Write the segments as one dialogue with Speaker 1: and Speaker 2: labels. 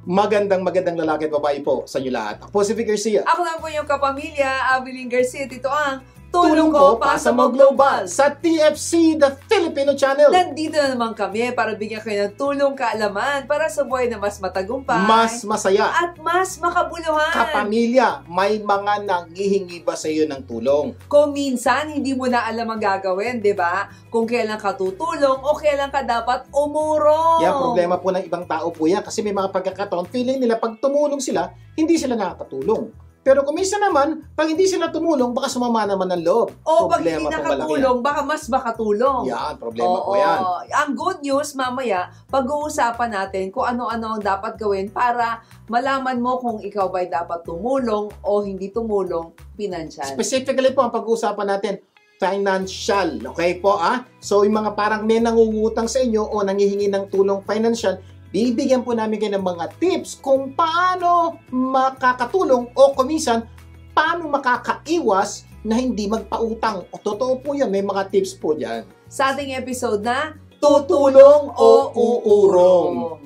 Speaker 1: Magandang lalaki at babae po sa inyo lahat. Ako po si Vic Garcia.
Speaker 2: Ako lang po yung kapamilya, Abilene Garcia. Ito ang
Speaker 1: Tulong ko Pasa Mo Global sa TFC, the Filipino Channel.
Speaker 2: Nandito na naman kami para bigyan kayo ng tulong kaalaman para sa buhay na mas matagumpay,
Speaker 1: mas masaya,
Speaker 2: at mas makabuluhan.
Speaker 1: Kapamilya, may mga nanghihingi ba sa iyo ng tulong?
Speaker 2: Kung minsan hindi mo na alam ang gagawin, di ba? Kung kailan ka tutulong o kailan ka dapat umurong.
Speaker 1: Yan, problema po ng ibang tao po yan kasi may mga pagkakataon, feeling nila pag tumulong sila, hindi sila nakakatulong. Pero kung minsan naman, pag hindi sila tumulong, baka sumama naman ng loob.
Speaker 2: O pag hindi nakatulong, baka mas makatulong.
Speaker 1: Yan, problema po yan.
Speaker 2: Ang good news, mamaya, pag-uusapan natin kung ano-ano ang dapat gawin para malaman mo kung ikaw ba'y dapat tumulong o hindi tumulong financial.
Speaker 1: Specifically po, ang pag-uusapan natin, financial. Okay po, So, yung mga parang may nangungutang sa inyo o nangihingi ng tulong financial, bibigyan po namin kayo ng mga tips kung paano makakatulong o kuminsan, paano makakaiwas na hindi magpautang. O totoo po yan, may mga tips po dyan.
Speaker 2: Sa ating episode na
Speaker 1: Tutulong o Uurong.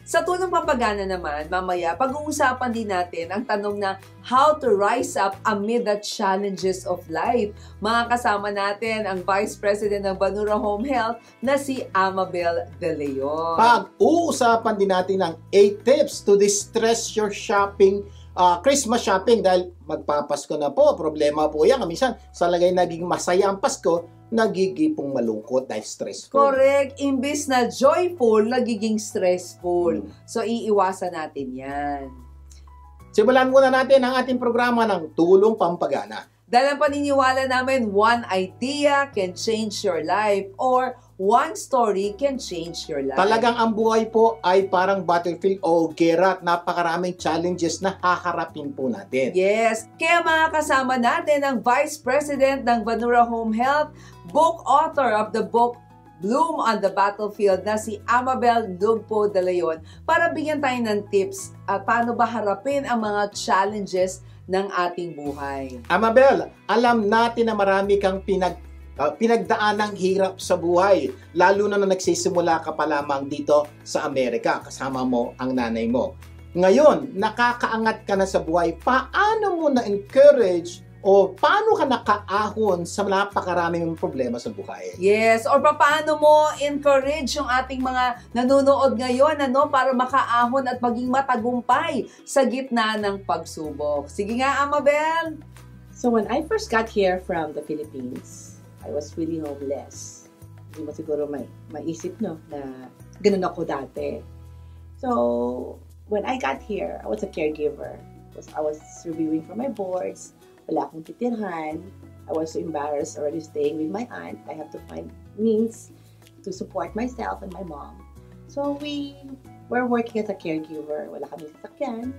Speaker 2: Sa Tulong Pampagana naman, mamaya, pag-uusapan din natin ang tanong na how to rise up amid the challenges of life. Mga kasama natin ang Vice President ng Banura Home Health na si Amabel De Leon.
Speaker 1: Pag-uusapan din natin ang 8 tips to distress your shopping, Christmas shopping dahil magpapasko na po. Problema po yan. Minsan, sa lagay naging masaya ang Pasko, nagigipong malungkot dahil stressful.
Speaker 2: Correct. Imbis na joyful, nagiging stressful. So, iiwasan natin yan.
Speaker 1: Simulan muna natin ang ating programa ng Tulong Pampagana.
Speaker 2: Dahil ang paniniwala namin, one idea can change your life or one story can change your life.
Speaker 1: Talagang ang buhay po ay parang battlefield o gera at napakaraming challenges na haharapin po natin.
Speaker 2: Yes. Kaya mga kasama natin ang Vice President ng Banura Home Health, book author of the book Bloom on the Battlefield na si Amabel Lugpo De Leon para bigyan tayo ng tips at paano ba harapin ang mga challenges ng ating buhay.
Speaker 1: Amabel, alam natin na marami kang pinagdaanang hirap sa buhay, lalo na nagsisimula ka pa lamang dito sa Amerika, kasama mo ang nanay mo. Ngayon, nakakaangat ka na sa buhay, paano mo na-encourage o paano ka nakaahon sa napakaraming problema sa buhay?
Speaker 2: Yes, or paano mo encourage yung ating mga nanonood ngayon para makaahon at maging matagumpay sa gitna ng pagsubok. Sige nga, Amabel!
Speaker 3: So when I first got here from the Philippines, I was really homeless. Hindi mo siguro maisip, no, na ganun ako dati. So when I got here, I was a caregiver. I was reviewing for my boards. Wala akong titirhan. I was so embarrassed already staying with my aunt. I have to find means to support myself and my mom. So we were working as a caregiver. Wala kami sasakyan.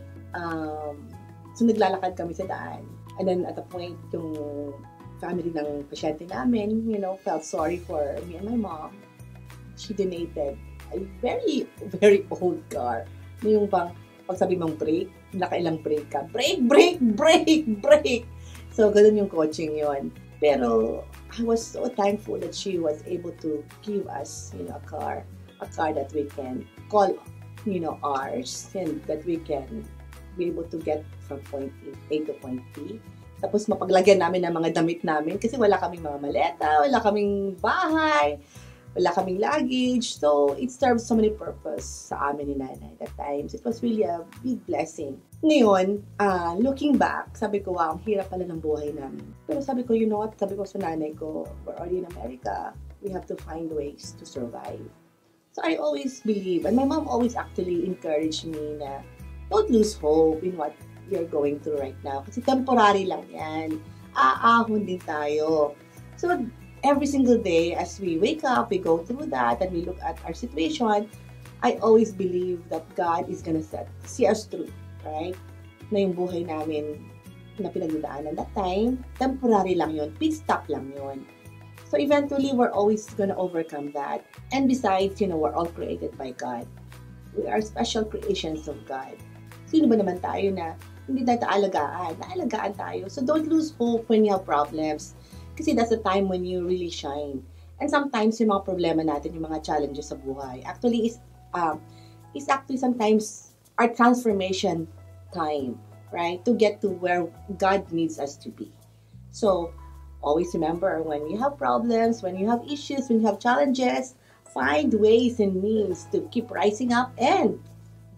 Speaker 3: So naglalakad kami sa daan. And then at a point, yung family ng pasyente namin, felt sorry for me and my mom. She donated a very, very old car. Yung pag sabi mong brake, nakailang brake ka. Brake, brake, brake, brake! So, ganun yung coaching yon. Pero, I was so thankful that she was able to give us, a car that we can call, ours, and that we can be able to get from point A to point B. Tapos, mapaglagyan namin ng mga damit namin kasi wala kaming mga maleta, wala kaming bahay, wala kaming luggage. So, it serves so many purpose sa amin ni Nanay that times. It was really a big blessing. Ngayon, looking back, sabi ko, wow, ang hirap pala ng buhay namin. Pero sabi ko, you know what? Sabi ko sa nanay ko, we're already in America. We have to find ways to survive. So, I always believe, and my mom always actually encouraged me na don't lose hope in what you're going through right now. Kasi temporary lang yan. Aahon din tayo. So, every single day, as we wake up, we go through that, and we look at our situation, I always believe that God is gonna see us through, right? Na yung buhay namin na pinagdadaanan that time, temporary lang yun, pit stop lang yun. So eventually, we're always gonna overcome that. And besides, we're all created by God. We are special creations of God. Sino ba naman tayo na hindi tayo alagaan? Naalagaan tayo. So don't lose hope when you have problems. Kasi that's the time when you really shine. And sometimes yung mga problema natin, yung mga challenges sa buhay, actually is actually sometimes our transformation time, right? To get to where God needs us to be. So, always remember, when you have problems, when you have issues, when you have challenges, find ways and means to keep rising up and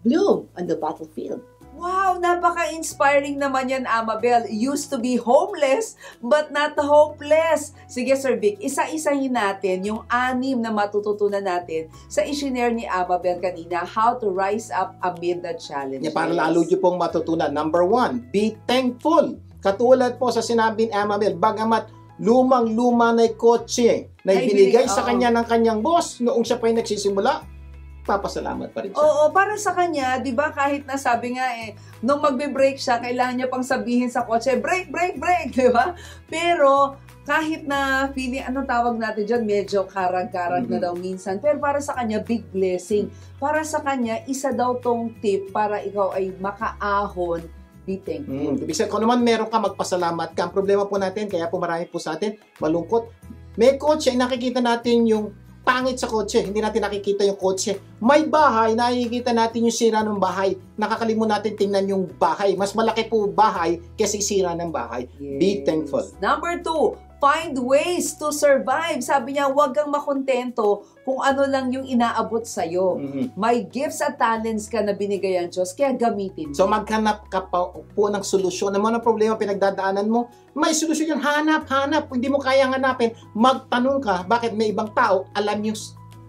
Speaker 3: bloom on the battlefield.
Speaker 2: Wow, napaka-inspiring naman yan, Amabel. Used to be homeless, but not hopeless. Sige, Sir Vic, isa-isahin natin yung 6 na matututunan natin sa isinare ni Amabel kanina, how to rise up amid the challenges.
Speaker 1: Para lalo nyo pong matutunan. Number 1, be thankful. Katulad po sa sinabi ni Amabel, bagamat lumang-luma na kotse na ibinigay sa kanya ng kanyang boss noong siya pa yung nagsisimula, papasalamat pa rin siya.
Speaker 2: Oo, para sa kanya, di ba, kahit nasabi nga nung magbe-break siya, kailangan niya pang sabihin sa kotse, break, break, break, di ba? Pero, kahit na feeling, ano tawag natin dyan, medyo karag-karag na daw minsan, pero para sa kanya, big blessing. Para sa kanya, isa daw tong tip para ikaw ay makaahon, be thankful.
Speaker 1: Ibig sabihin, kung naman meron ka, magpasalamat ka. Ang problema po natin, kaya po marami po sa atin, malungkot. May kotse, nakikita natin yung pangit sa kotse, hindi natin nakikita yung kotse. May bahay, nakikita natin yung sira ng bahay. Nakakalimutan natin tingnan yung bahay. Mas malaki po bahay kaysa sira ng bahay.
Speaker 2: Yes.
Speaker 1: Be thankful.
Speaker 2: Number 2, find ways to survive. Sabi niya, huwag kang makontento kung ano lang yung inaabot sa'yo. May gifts at talents ka na binigay ang Diyos, kaya gamitin mo.
Speaker 1: So maghanap ka pa po ng solusyon. Ano man ang problema pinagdadaanan mo, may solusyon yan. Hanap. Hindi mo kayang hanapin, magtanong ka, bakit may ibang tao alam yung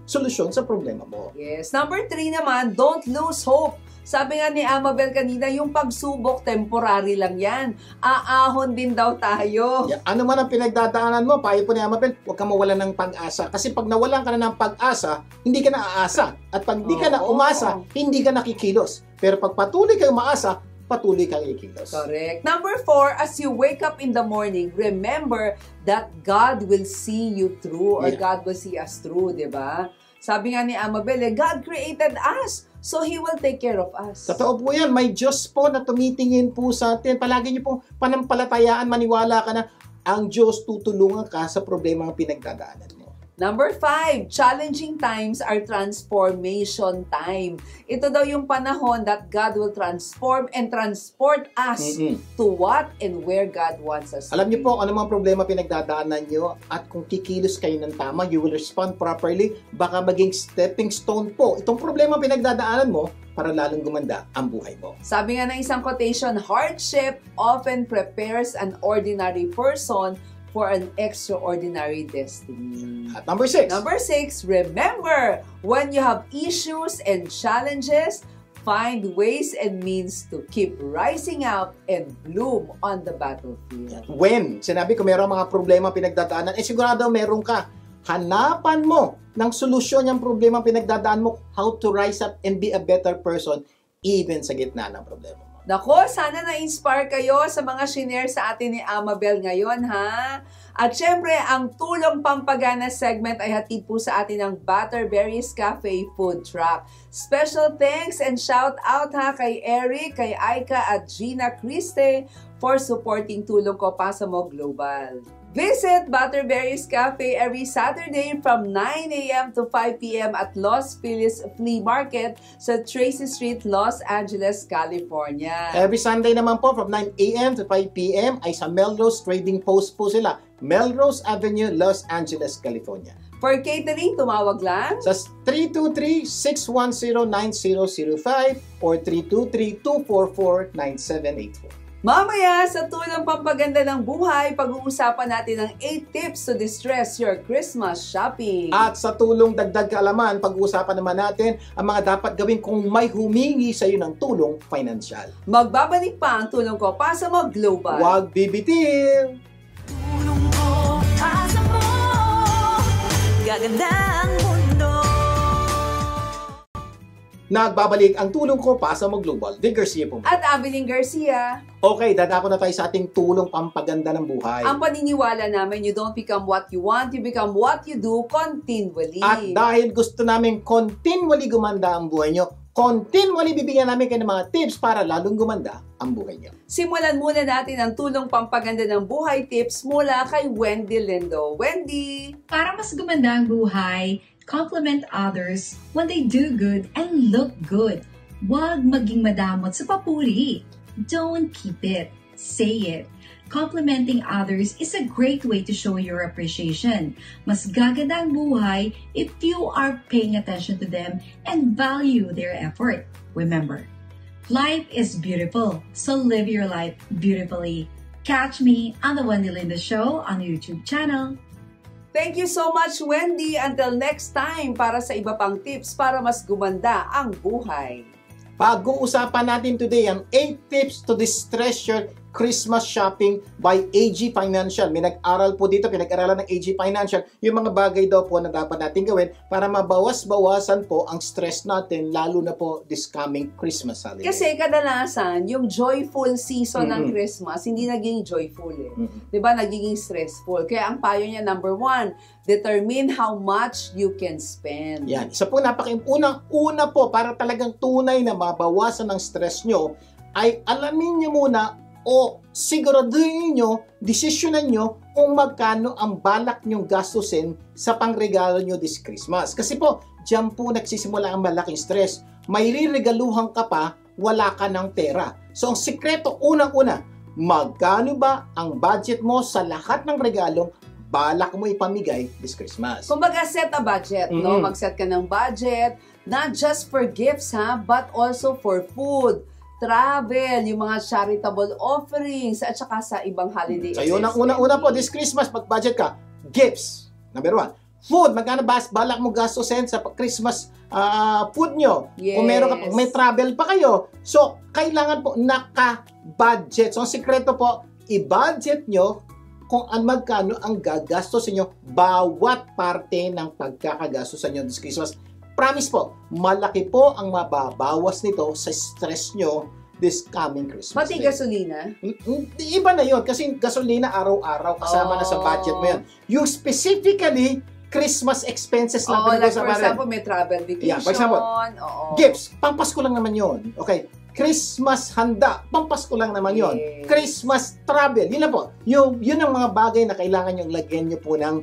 Speaker 1: solusyon sa problema mo.
Speaker 2: Yes. Number 3 naman, don't lose hope. Sabi nga ni Amabel kanina, yung pagsubok, temporary lang yan. Aahon din daw tayo.
Speaker 1: Yeah. Ano man ang pinagdadaanan mo, payo po ni Amabel, huwag ka mawalan ng pag-asa. Kasi pag nawalan ka na ng pag-asa, hindi ka na aasa. At pag hindi ka na umasa, hindi ka nakikilos. Pero pag patuloy kayo umaasa, patuloy kang ikilos.
Speaker 2: Correct. Number 4, as you wake up in the morning, remember that God will see you through or God will see us through, di ba? Sabi nga ni Amabel, God created us, so He will take care of us.
Speaker 1: Totoo po yan. May Diyos po na tumitingin po sa atin. Palagi niyo pong panampalatayaan, maniwala ka na ang Diyos tutulungan ka sa problema ang pinagdadaanan mo.
Speaker 2: Number 5, challenging times are transformation time. Ito daw yung panahon that God will transform and transport us to what and where God wants us to
Speaker 1: Alam niyo
Speaker 2: be.
Speaker 1: po, ano mga problema pinagdadaanan niyo at kung kikilos kayo ng tama, you will respond properly, baka maging stepping stone po. Itong problema pinagdadaanan mo para lalong gumanda ang buhay mo.
Speaker 2: Sabi nga ng isang quotation, hardship often prepares an ordinary person for an extraordinary destiny.
Speaker 1: At number 6.
Speaker 2: Number 6, remember, when you have issues and challenges, find ways and means to keep rising out and bloom on the battlefield.
Speaker 1: When, sinabi ko mayroong mga problema pinagdadaanan, sigurado meron ka. Hanapan mo ng solusyon yung problema pinagdadaan mo, how to rise up and be a better person even sa gitna ng problema mo.
Speaker 2: Nako, sana na-inspire kayo sa mga shinare sa atin ni Amabel ngayon, ha? At syempre, ang Tulong Pampagana segment ay hatid po sa atin ng Butterberries Cafe Food Truck. Special thanks and shout out ha kay Eric, kay Aika at Gina Criste for supporting Tulong Ko Pasamo Global. Visit Butterberries Cafe every Saturday from 9 a.m. to 5 p.m. at Los Feliz Flea Market sa Tracy Street, Los Angeles, California.
Speaker 1: Every Sunday naman po from 9 a.m. to 5 p.m. ay sa Melrose Trading Post po sila. Melrose Avenue, Los Angeles, California.
Speaker 2: For catering, tumawag lang
Speaker 1: Sa 323-610-9005 or 323-244-9784.
Speaker 2: Mamaya, sa Tulong Pampaganda ng Buhay, pag-uusapan natin ang 8 tips to distress your Christmas shopping.
Speaker 1: At sa tulong dagdag kaalaman, pag-uusapan naman natin ang mga dapat gawin kung may humingi sa iyo ng tulong financial.
Speaker 2: Magbabalik pa ang Tulong Ko Pasamo Global.
Speaker 1: Huwag bibitiw!
Speaker 4: Tulong ko pasa mo, gaganda ang mundo.
Speaker 1: Nagbabalik ang Tulong Ko Pasamo Global. Dick Garcia po.
Speaker 2: At Abiling Garcia.
Speaker 1: Okay, dadako na tayo sa ating tulong pampaganda ng buhay.
Speaker 2: Ang paniniwala namin, you don't become what you want, you become what you do continually.
Speaker 1: At dahil gusto namin continually gumanda ang buhay nyo, continually bibigyan namin kayo ng mga tips para lalong gumanda ang buhay nyo.
Speaker 2: Simulan muna natin ang Tulong Pampaganda ng Buhay tips mula kay Wendy Lindo. Wendy!
Speaker 5: Para mas gumanda ang buhay, compliment others when they do good and look good. Huwag maging madamot sa papuri. Don't keep it. Say it. Complimenting others is a great way to show your appreciation. Mas gaganda ang buhay if you are paying attention to them and value their effort. Remember, life is beautiful, so live your life beautifully. Catch me on The Wendy Linda Show on YouTube channel.
Speaker 2: Thank you so much, Wendy. Until next time, para sa iba pang tips para mas gumanda ang buhay.
Speaker 1: Pag-uusapan natin today ang 8 tips to distress your Christmas shopping by AG Financial. May nag-aral po dito, pinag-aralan ng AG Financial, yung mga bagay daw po na dapat natin gawin para mabawas-bawasan po ang stress natin, lalo na po this coming Christmas holiday.
Speaker 2: Kasi kadalasan, yung joyful season ng Christmas, hindi naging joyful eh. Diba? Nagiging stressful. Kaya ang payo niya, number 1, determine how much you can spend.
Speaker 1: Yan. Isa po unang-una po para talagang tunay na mabawasan ang stress nyo, ay alamin nyo muna o siguraduhin nyo, desisyonan nyo kung magkano ang balak nyong gastusin sa pangregalo nyo this Christmas. Kasi po, dyan po nagsisimula ang malaking stress. May riregaluhan ka pa, wala ka ng pera. So, ang sikreto, unang-una, magkano ba ang budget mo sa lahat ng regalong balak mo ipamigay this Christmas?
Speaker 2: Kumbaga, set a budget, no? Mag-set ka ng budget, not just for gifts, ha? But also for food, travel, yung mga charitable offerings, at saka sa ibang holiday.
Speaker 1: So, yun ang unang-una po, this Christmas, pag-budget ka, gifts, number 1. Food, magkano ba balak mo gastusin sa Christmas food nyo?
Speaker 2: Yes.
Speaker 1: Kung meron ka, may travel pa kayo. So, kailangan po naka-budget. So, ang sikreto po, i-budget nyo kung magkano ang gagastusin nyo bawat parte ng pagkakagastusin nyo this Christmas. Promise po, malaki po ang mababawas nito sa stress nyo this coming Christmas.
Speaker 2: Pati gasolina?
Speaker 1: Iba na yun, kasi gasolina araw-araw kasama na sa budget mo yan. Yung specifically, Christmas expenses lang.
Speaker 2: Like for example, may travel vacation.
Speaker 1: Yeah, for example, gifts, pampasko lang naman yun. Okay, Christmas handa, pampasko lang naman yun.
Speaker 2: Yes.
Speaker 1: Christmas travel, yun na po. Yun ang mga bagay na kailangan yung lagyan nyo po ng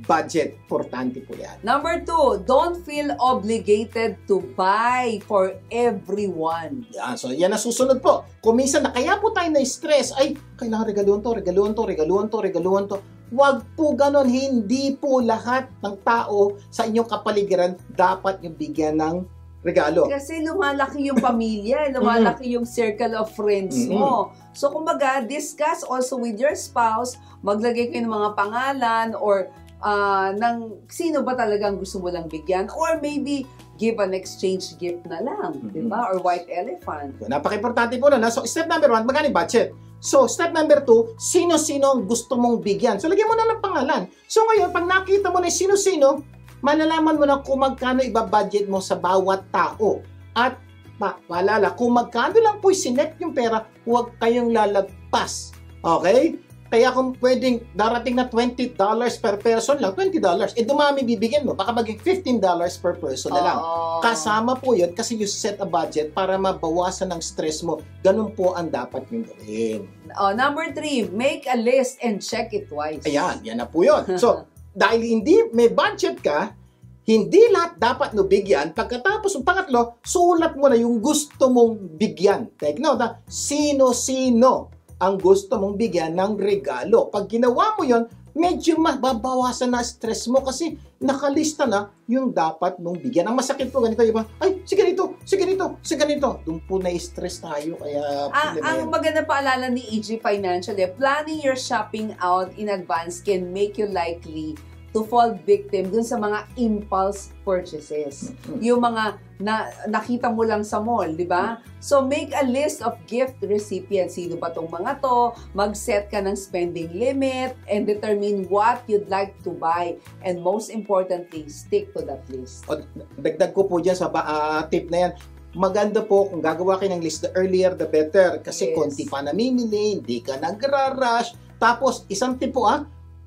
Speaker 1: budget. Importante po yan.
Speaker 2: Number 2, don't feel obligated to buy for everyone.
Speaker 1: Yan, so yan ang susunod po. Kung minsan na kaya po tayo na-stress, ay, kailangan regaluhan to. Wag po ganon, hindi po lahat ng tao sa inyong kapaligiran dapat yung bigyan ng regalo.
Speaker 2: Kasi lumalaki yung pamilya, lumalaki yung circle of friends mo. So, kumbaga, discuss also with your spouse, maglagay kayo ng mga pangalan or ng sino ba talagang gusto mo lang bigyan, or maybe give an exchange gift na lang, di ba? Or white elephant.
Speaker 1: So, napaka-importante po na. So, step number 1, magkano budget? So, step number 2, sino-sino ang gusto mong bigyan? So, lagyan mo na ng pangalan. So, ngayon, pag nakita mo na sino-sino, malalaman mo na kung magkano ibabudget mo sa bawat tao. At, paalala, kung magkano lang po sinet yung pera, huwag kayong lalagpas. Okay? Kaya kung pwedeng darating na $20 per person lang, $20, dumami bibigyan mo. Baka maging $15 per person na lang. Kasama po yun kasi you set a budget para mabawasan ang stress mo. Ganun po ang dapat yung gawin.
Speaker 2: Number 3, make a list and check it twice.
Speaker 1: Ayan, yan na po yun. So, dahil hindi may budget ka, hindi lahat dapat mo bigyan. Pagkatapos, yung pangatlo, sulat mo na yung gusto mong bigyan. Take note, sino-sino ang gusto mong bigyan ng regalo. Pag ginawa mo yon, medyo mababawasan na stress mo kasi nakalista na yung dapat mong bigyan. Ang masakit po ganito, iba, ay, sige ganito. Doon po na-stress tayo. Kaya,
Speaker 2: ang maganda paalala ni EG Financial, planning your shopping out in advance can make you likely to fall victim dun sa mga impulse purchases. Yung mga nakita mo lang sa mall, di ba? So, make a list of gift recipients. Sino ba tong mga to? Mag-set ka ng spending limit and determine what you'd like to buy. And most importantly, stick to that list.
Speaker 1: Dagdag ko po dyan sa tip na yan. Maganda po kung gagawa kayo ng list, the earlier the better. Kasi konti pa namimili, hindi ka nagra-rush. Tapos, isang tip po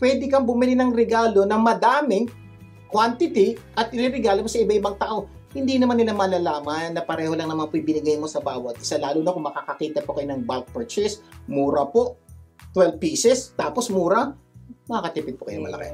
Speaker 1: pwede kang bumili ng regalo na madaming quantity at ireregalo mo sa iba-ibang tao. Hindi naman nila malalaman na pareho lang naman po ibinigay mo sa bawat isa. Lalo na kung makakakita po kayo ng bulk purchase, mura po, 12 pieces, tapos mura, makakatipid po kayo malaki.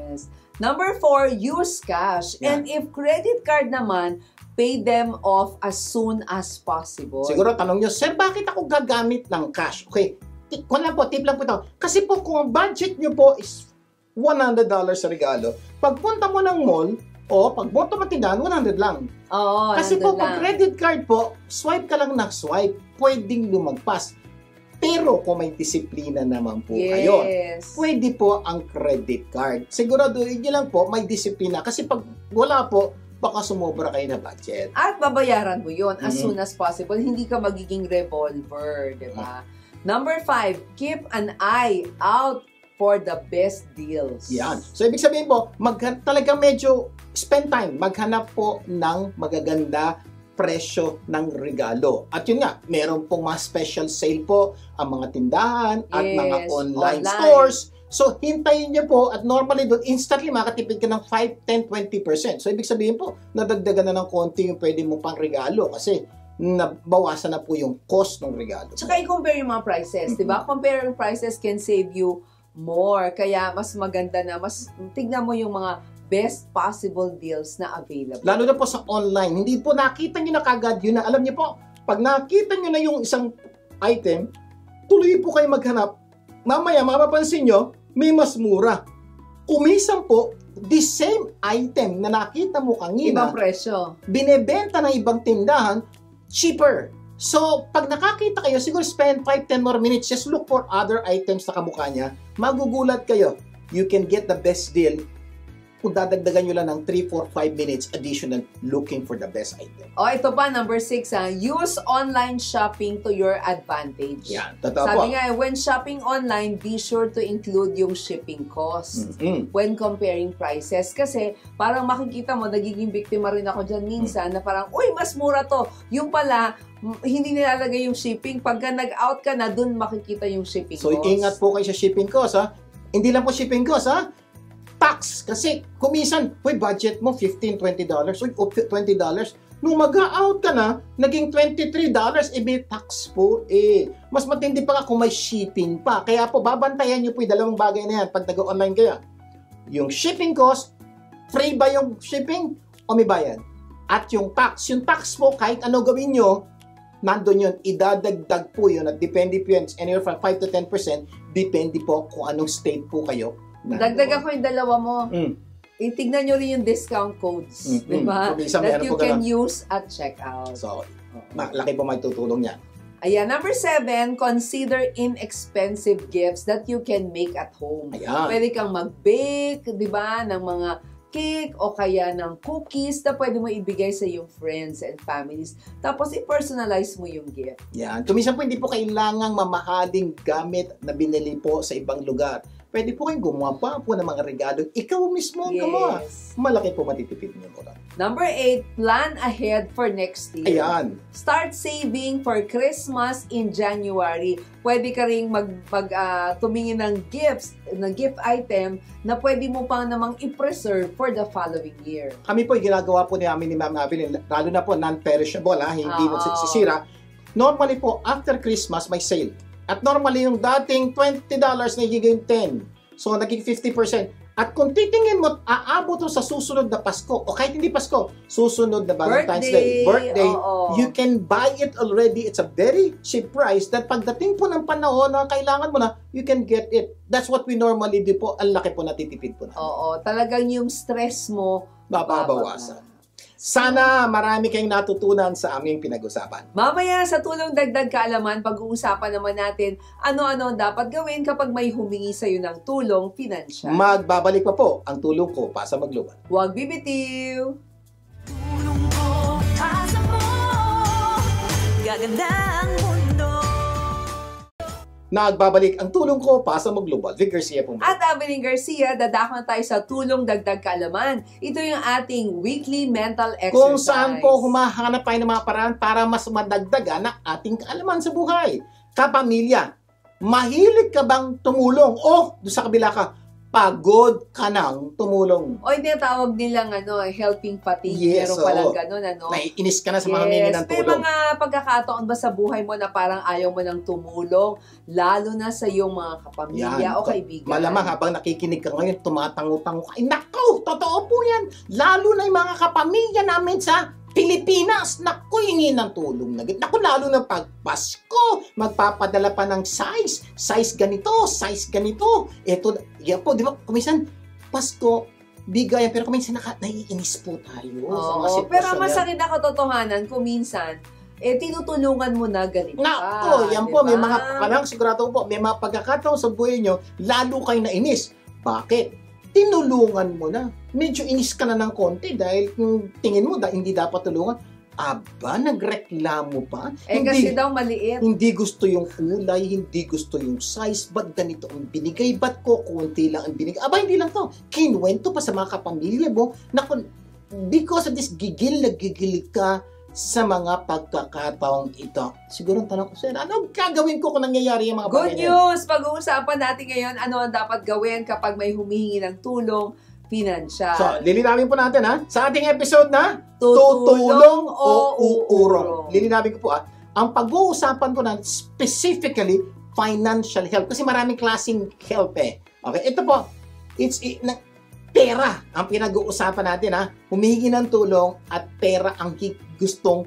Speaker 2: Number 4, use cash.
Speaker 1: Yeah.
Speaker 2: And if credit card naman, pay them off as soon as possible.
Speaker 1: Siguro tanong nyo, sir, bakit ako gagamit ng cash? Okay, tip lang po ito. Kasi po kung ang budget nyo po is $100 sa regalo, pagpunta mo ng mall, o pagpunta mo tindahan, 100 lang.
Speaker 2: Oo,
Speaker 1: Kasi po,
Speaker 2: nandun
Speaker 1: pag
Speaker 2: lang.
Speaker 1: credit card po, swipe ka lang ng swipe, pwedeng lumagpas. Pero kung may disiplina naman po kayo,
Speaker 2: Yes.
Speaker 1: pwede po ang credit card. Siguraduhin nyo lang po, may disiplina. Kasi pag wala po, baka sumobra kayo na budget.
Speaker 2: At babayaran mo yun as
Speaker 1: Mhm.
Speaker 2: soon as possible. Hindi ka magiging revolver, di ba? Number 5, keep an eye out for the best deals.
Speaker 1: Yan. So, ibig sabihin po, talagang medyo spend time. Maghanap po ng magaganda presyo ng regalo. At yun nga, meron pong mga special sale po ang mga tindahan at
Speaker 2: Yes,
Speaker 1: mga online
Speaker 2: online.
Speaker 1: stores. So, hintayin niyo po at normally doon, instantly makatipid ka ng 5, 10, 20%. So, ibig sabihin po, nadagdagan na ng konti yung pwede mo pang regalo kasi nabawasan na po yung cost ng regalo.
Speaker 2: Tsaka i-compare yung mga prices, di ba? Compare yung prices can save you more. Kaya mas maganda na, mas tignan mo yung mga best possible deals na available.
Speaker 1: Lalo na po sa online, hindi po nakita nyo na kagad yun na, alam nyo po, pag nakita nyo na yung isang item, tuloy po kayo maghanap. Mamaya, mapapansin nyo, may mas mura. Kumisan po, the same item na nakita mo kanina,
Speaker 2: Ibang presyo.
Speaker 1: binebenta ng ibang tindahan, cheaper. So, pag nakakita kayo, siguro spend 5-10 more minutes, just look for other items na kamukha niya, magugulat kayo. You can get the best deal kung dadagdagan nyo lang ng 3-4-5 minutes additional looking for the best item.
Speaker 2: O, ito pa, number 6, use online shopping to your advantage.
Speaker 1: Yan, totoo po.
Speaker 2: Sabi nga, when shopping online, be sure to include yung shipping cost when comparing prices. Kasi parang makikita mo, nagiging biktima rin ako dyan minsan na parang, uy, mas mura to. Yung pala, hindi nilalagay yung shipping. Pagka nag-out ka na, dun makikita yung shipping
Speaker 1: So,
Speaker 2: cost.
Speaker 1: ingat po kayo sa shipping cost, ha? Hindi lang po shipping cost, ha? Tax. Kasi, kumisan, budget mo $15-20. $20. Nung mag-out ka na, naging $23, may tax po, Mas matindi pa nga kung may shipping pa. Kaya po, babantayan nyo po yung dalawang bagay na yan pag nag-online kayo. Yung shipping cost, free ba yung shipping o may bayad? At yung tax po, kahit ano gawin nyo, nandun yun, idadagdag po yun at depende po yun, anywhere from 5 to 10%, depende po kung anong state po kayo.
Speaker 2: Dagdagan ko yung dalawa mo. Itignan nyo rin yung discount codes, di ba? That you can use at checkout.
Speaker 1: So, laki po magtutulong yan.
Speaker 2: Ayan, number 7, consider inexpensive gifts that you can make at home.
Speaker 1: Ayan.
Speaker 2: Pwede kang mag-bake, di ba, ng mga cake o kaya ng cookies na pwede mo ibigay sa iyong friends and families. Tapos, i-personalize mo yung gift.
Speaker 1: Yan. Kumisan po, hindi po kailangang mamahaling gamit na binili po sa ibang lugar. Pwede po kayong gumawa pa po ng mga regalo. Ikaw mismo ang gumawa. Malaki po matitipid niyo po.
Speaker 2: Number 8, plan ahead for next year.
Speaker 1: Ayan.
Speaker 2: Start saving for Christmas in January. Pwede ka rin tumingin ng gifts, ng gift item na pwede mo pa namang i-preserve for the following year.
Speaker 1: Kami po, ginagawa po namin ni Ma'am Avelyn, lalo na po non-perishable, hindi magsisira. Normally po, after Christmas, may sale. At normally, yung dating $20, nagiging 10. So, naging 50%. At kung titingin mo, aabot sa susunod na Pasko, o kahit hindi Pasko, susunod na Valentine's Day, birthday, you can buy it already. It's a very cheap price that pagdating po ng panahon na kailangan mo na, you can get it. That's what we normally do po. Ang laki po natitipid po namin.
Speaker 2: Oo, talagang yung stress mo,
Speaker 1: Babawasan. Sana marami kayong natutunan sa aming pinag-usapan.
Speaker 2: Mamaya sa tulong dagdag kaalaman, pag-uusapan naman natin ano-ano ang dapat gawin kapag may humingi sa iyo ng tulong pinansyal.
Speaker 1: Magbabalik pa po ang tulong ko pa sa Maglobal.
Speaker 2: Huwag bibitiw!
Speaker 4: Tulong ko asa mo, gaganda ang mundo.
Speaker 1: Nagbabalik ang tulong ko pa sa Maglobal. Vic Garcia po.
Speaker 2: At Avelyn Garcia, dadako na tayo sa tulong dagdag kaalaman. Ito yung ating weekly mental exercise.
Speaker 1: Kung saan po humahanap tayo ng mga paraan para mas madagdagan ang ating kaalaman sa buhay. Kapamilya, mahilig ka bang tumulong? O, doon sa kabila ka, pagod ka nang tumulong.
Speaker 2: O yung tinatawag nilang helping fatigue.
Speaker 1: Yes,
Speaker 2: Meron palang ganun,
Speaker 1: Naiinis ka na sa mga humingi ng
Speaker 2: May
Speaker 1: tulong.
Speaker 2: mga pagkakataon ba sa buhay mo na parang ayaw mo nang tumulong, lalo na sa iyong mga kapamilya o kaibigan?
Speaker 1: Malamang habang nakikinig ka ngayon, tumatango-tango ka. Ay, naku! Totoo po yan! Lalo na yung mga kapamilya namin sa Pilipinas, naku, hingi ng tulong na. Naku, lalo na pag Pasko, magpapadala pa ng size ganito, size ganito. Ito, yan po, di ba, kuminsan, Pasko, bigay, pero kuminsan naiinis po tayo. Sa mga
Speaker 2: Oo,
Speaker 1: sitwasyon
Speaker 2: pero
Speaker 1: yan.
Speaker 2: masakit na katotohanan kung minsan, tinutulungan mo na ganito
Speaker 1: Nako, yan po,
Speaker 2: diba?
Speaker 1: may mga, parang sigurado po, may mga pagkakataon sa buhay nyo, lalo kayo nainis. Bakit? Tinulungan mo na. Medyo inis ka na ng konti dahil kung tingin mo hindi dapat tulungan. Aba, nagreklamo pa.
Speaker 2: Kasi daw maliit.
Speaker 1: Hindi gusto yung kulay, hindi gusto yung size, ba't ganito ang binigay, ba't ko konti lang ang binigay. Aba, hindi lang to. Kinuwento pa sa mga kapamilya mo na because of this gigil ka sa mga pagkakataong ito. Siguro ang tanong ko sa'yo, ano gagawin ko kung nangyayari yung mga
Speaker 2: Good
Speaker 1: bagay na yan?
Speaker 2: news! Pag-uusapan natin ngayon ano ang dapat gawin kapag may humihingi ng tulong pinansyal.
Speaker 1: So, lilinawin po natin sa ating episode na
Speaker 2: Tutulong o uurong.
Speaker 1: Lilinawin ko po ang pag-uusapan ko na specifically financial help kasi maraming klaseng help Okay, ito po, pera ang pinag-uusapan natin humihingi ng tulong at pera ang gustong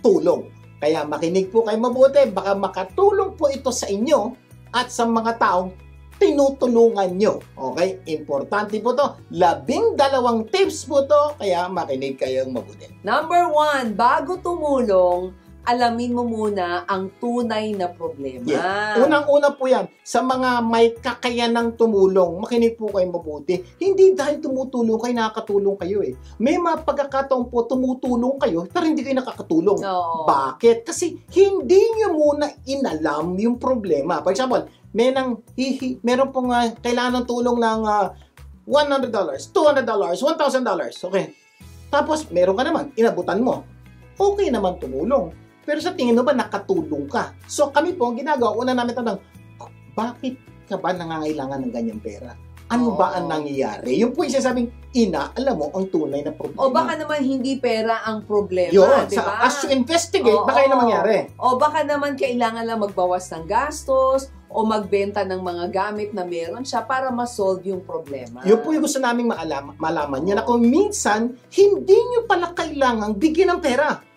Speaker 1: tulong. Kaya makinig po kayo mabuti, baka makatulong po ito sa inyo at sa mga taong tinutulungan nyo. Okay? Importante po to. 12 tips po to, kaya makinig kayong mabuti.
Speaker 2: Number 1, bago tumulong, alamin mo muna ang tunay na problema.
Speaker 1: Yeah. Unang-una po yan, sa mga may kakayanang tumulong, makinig po kayo mabuti. Hindi dahil tumutulong kayo, nakakatulong kayo May mga pagkakataon po, tumutulong kayo, pero hindi kayo nakakatulong.
Speaker 2: Oo.
Speaker 1: Bakit? Kasi hindi nyo muna inalam yung problema. For example, meron pong kailangan ng tulong ng $100, $200, $1,000. Okay. Tapos, meron ka naman, inabutan mo. Okay naman tumulong. Pero sa tingin mo ba nakatulong ka? So kami po, ang ginagawa, una namin tanong, bakit ka ba nangangailangan ng ganyang pera? Ano ba ang nangyayari? Yung po yung sinasabing, inaalam mo ang tunay na problema.
Speaker 2: O baka naman hindi pera ang problema,
Speaker 1: yun,
Speaker 2: di ba?
Speaker 1: as you investigate, baka yun ang mangyari.
Speaker 2: O baka naman kailangan lang magbawas ng gastos o magbenta ng mga gamit na meron siya para ma-solve yung problema.
Speaker 1: Yun po yung gusto naming malaman niya na kung minsan, hindi nyo pala kailangang bigyan ng pera.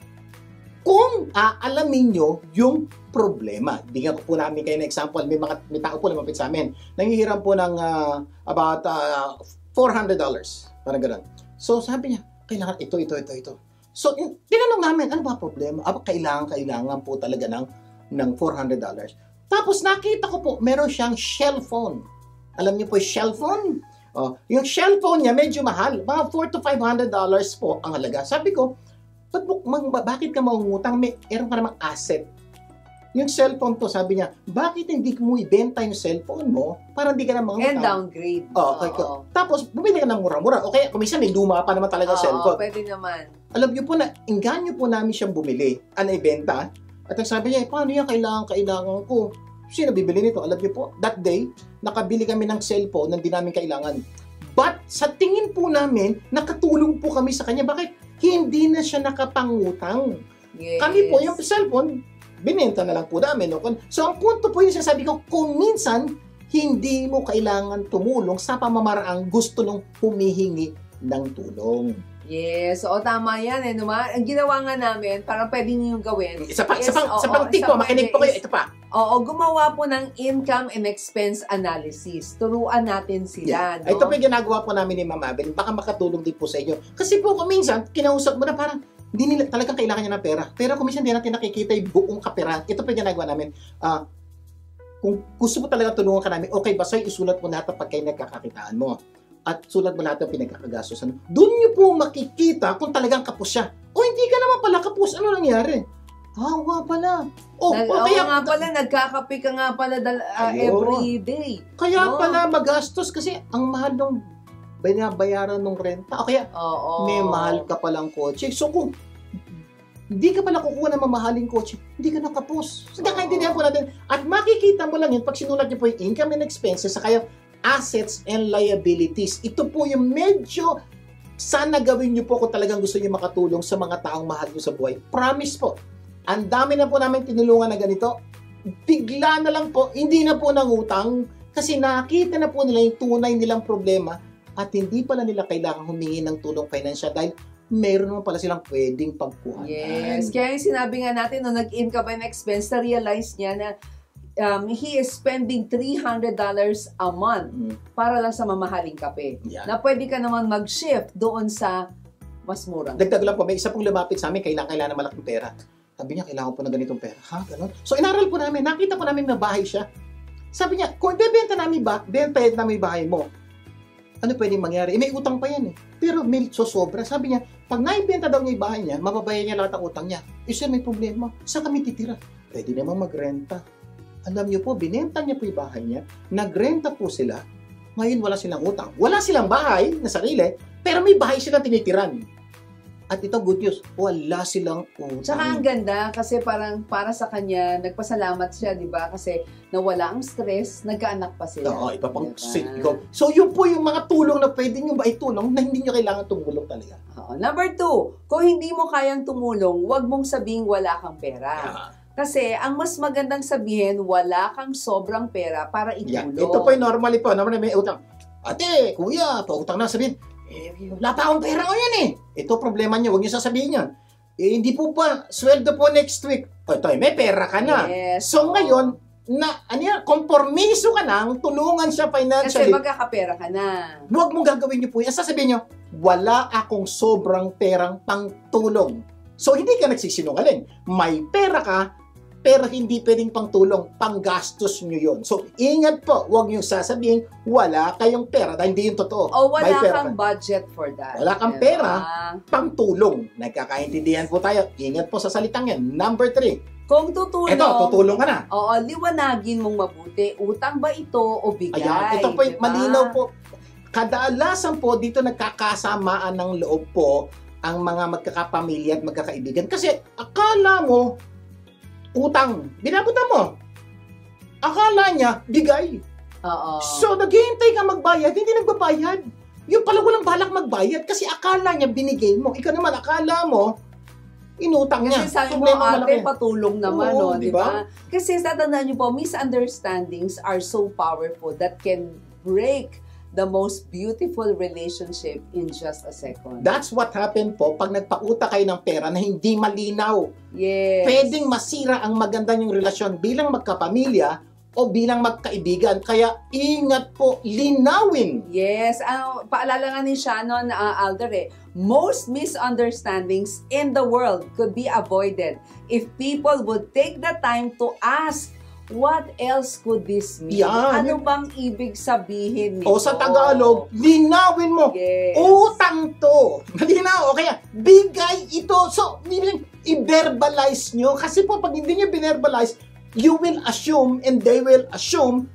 Speaker 1: Kung aalamin nyo yung problema. Bigyan ko po namin kayo ng example. May tao po lumapit sa amin. Nangihiram po ng about $400. Parang gano'n. So sabi niya, kailangan ito. So tinanong namin, ano ba problema? Kailangan po talaga ng $400. Tapos nakita ko po, meron siyang shell phone. Alam niyo po yung shell phone? Yung shell phone niya medyo mahal. Mga $400 to $500 po ang halaga. Sabi ko, bakit ka mangungutang? Meron ka namang asset. Yung cellphone to, sabi niya, bakit hindi mo ibenta yung cellphone mo para hindi ka na mangungutang?
Speaker 2: And downgrade.
Speaker 1: Okay. Tapos, bumili ka ng mura-mura. Okay, kuminsan may luma pa naman talaga cellphone.
Speaker 2: Pwede naman.
Speaker 1: Alam niyo po na, inganyo po namin siyang bumili, ibenta. At ang sabi niya, paano yan? Kailangan ko. Sino bibili nito? Alam niyo po, that day, nakabili kami ng cellphone na hindi namin kailangan. But, sa tingin po namin, nakatulong po kami sa kanya. Bakit? Hindi na siya nakapangutang.
Speaker 2: Yes.
Speaker 1: Kami po, yung cellphone, binenta na lang po namin. So, ang punto po yung sinasabi ko, kung minsan, hindi mo kailangan tumulong sa pamamaraang gusto nung humihingi ng tulong.
Speaker 2: Yes. O, tama yan. Ang ginawa nga namin, parang pwede nyo gawin.
Speaker 1: Sa pang-tip po, makinig po kayo. Ito pa.
Speaker 2: Oo, gumawa po ng income and expense analysis. Turuan natin sila.
Speaker 1: Yeah. Ito po yung ginagawa po namin ni Ma'am Abel. Baka makatulong din po sa inyo. Kasi po, kung minsan, kinausap mo na parang, hindi nila talagang kailangan niya ng pera. Pero kung minsan, hindi natin nakikita yung buong kapera. Ito po yung ginagawa namin. Kung gusto mo talaga tulungan ka namin, okay, basta isulat mo lahat pag kayo nagkakakitaan mo. At sulat mo lahat ng pinagkakagastosan. Doon niyo po makikita kung talagang kapos siya. O hindi ka naman pala kapos. Ano nangyari? Nga pala.
Speaker 2: Kaya nga pala, nagkakape ka nga pala every day.
Speaker 1: Kaya pala magastos kasi ang mahal ng binabayaran ng renta. O kaya may mahal ka palang kotse. So kung hindi ka pala kukuha ng mamahaling kotse, hindi ka nakapos. So kakaintindihan po natin. At makikita mo lang yun pag sinulat niyo po yung income and expenses sa kayo assets and liabilities. Ito po yung medyo sana gawin niyo po kung talagang gusto niyo makatulong sa mga taong mahal niyo sa buhay. Promise po. Ang dami na po namin tinulungan na ganito. Bigla na lang po, hindi na po nangutang kasi nakita na po nila yung tunay nilang problema at hindi pala nila kailangan humingi ng tulong financial dahil meron naman pala silang pwedeng pagkuhanan.
Speaker 2: Yes. Kaya yung sinabi nga natin, nung nag-in ka pa ng expense, na-realize niya na he is spending $300 a month para lang sa mamahaling kape.
Speaker 1: Yeah.
Speaker 2: Na pwede ka naman mag-shift doon sa mas murang.
Speaker 1: Dagdag lang po, may isa pong lumapit sa amin, kailangan ng malaking pera. Sabi niya, kailangan po ng ganitong pera. Ha? Ganun? So, inaral po namin, nakita po namin na bahay siya. Sabi niya, kung benta namin bahay mo, ano pwedeng mangyari? May utang pa yan eh. Pero may sosobra. Sabi niya, pag naibenta daw niya yung bahay niya, mababayan niya lahat ng utang niya. Sir, may problema. Saan kami titira? Pwede naman magrenta. Alam niyo po, binenta niya po yung bahay niya, nagrenta po sila, ngayon wala silang utang. Wala silang bahay na sarili, pero may bahay silang tinitiran. At ito, good news, wala silang utang.
Speaker 2: Tsaka ang ganda kasi parang para sa kanya, nagpasalamat siya, di ba? Kasi nawala ang stress, nagkaanak pa sila.
Speaker 1: Oo, iba pang
Speaker 2: Diba?
Speaker 1: So, yun po yung mga tulong na pwede nyo ba itulong na hindi nyo kailangan tumulong talaga.
Speaker 2: Oo. Number 2, kung hindi mo kayang tumulong, huwag mong sabing wala kang pera.
Speaker 1: Yeah.
Speaker 2: Kasi ang mas magandang sabihin, wala kang sobrang pera para
Speaker 1: Yeah.
Speaker 2: itulong.
Speaker 1: Ito po yung normally may utang. Ate, kuya, pautang na, sabihin, wala pa akong pera ngayon eh. Ito problema nyo, huwag nyo sasabihin yan. Hindi po pa, sweldo po next week. Ito, may pera ka na.
Speaker 2: Yes.
Speaker 1: So ngayon, konpormiso ka na, tulungan siya
Speaker 2: Kasi
Speaker 1: financially.
Speaker 2: magkakapera ka na.
Speaker 1: Huwag mong gagawin nyo po yan. Sasabihin nyo, wala akong sobrang perang pangtulong. So hindi ka nagsisinungaling. May pera ka, pero hindi pwedeng pangtulong, panggastos nyo yun. So, ingat po, huwag nyo sasabihin, wala kayong pera, dahil hindi yung totoo.
Speaker 2: O
Speaker 1: May
Speaker 2: wala
Speaker 1: pera
Speaker 2: kang
Speaker 1: ka.
Speaker 2: budget for that.
Speaker 1: Wala kang
Speaker 2: Diba?
Speaker 1: pera, pangtulong. Nagkakaintindihan po tayo. Ingat po sa salitang yan. Number 3.
Speaker 2: Kung tutulong,
Speaker 1: Ito, tutulong ka na.
Speaker 2: oo, liwanagin mong mabuti. Utang ba ito o bigay?
Speaker 1: Ayan, ito po,
Speaker 2: diba?
Speaker 1: malinaw po. Kadalasan po, dito nagkakasamaan ng loob po ang mga magkakapamilya at magkakaibigan. Kasi akala mo, utang, binabuta mo. Akala niya, bigay.
Speaker 2: Oo.
Speaker 1: So, naghihintay ka magbayad, hindi nagbabayad. Yung pala walang balak magbayad kasi akala niya binigay mo. Ikaw naman, akala mo, inutang niya.
Speaker 2: Kasi sabi mo,
Speaker 1: Problema
Speaker 2: ate,
Speaker 1: malaki.
Speaker 2: patulong naman,
Speaker 1: Oo,
Speaker 2: no, di ba? Kasi tatandaan niyo po, misunderstandings are so powerful that can break the most beautiful relationship in just a second.
Speaker 1: That's what happened po pag nagpauta kayo ng pera na hindi malinaw.
Speaker 2: Yes.
Speaker 1: Pwedeng masira ang maganda niyong relasyon bilang magkapamilya o bilang magkaibigan. Kaya ingat po, linawin.
Speaker 2: Yes. Paalala nga ni Shannon Alder, most misunderstandings in the world could be avoided if people would take the time to ask, what else could this mean?
Speaker 1: Yan.
Speaker 2: Ano bang ibig sabihin nito?
Speaker 1: O sa Tagalog, linawin mo.
Speaker 2: Yes.
Speaker 1: Utang to. Malinaw. O kaya, bigay ito. So, i-verbalize nyo. Kasi po, pag hindi nyo binerbalize, you will assume and they will assume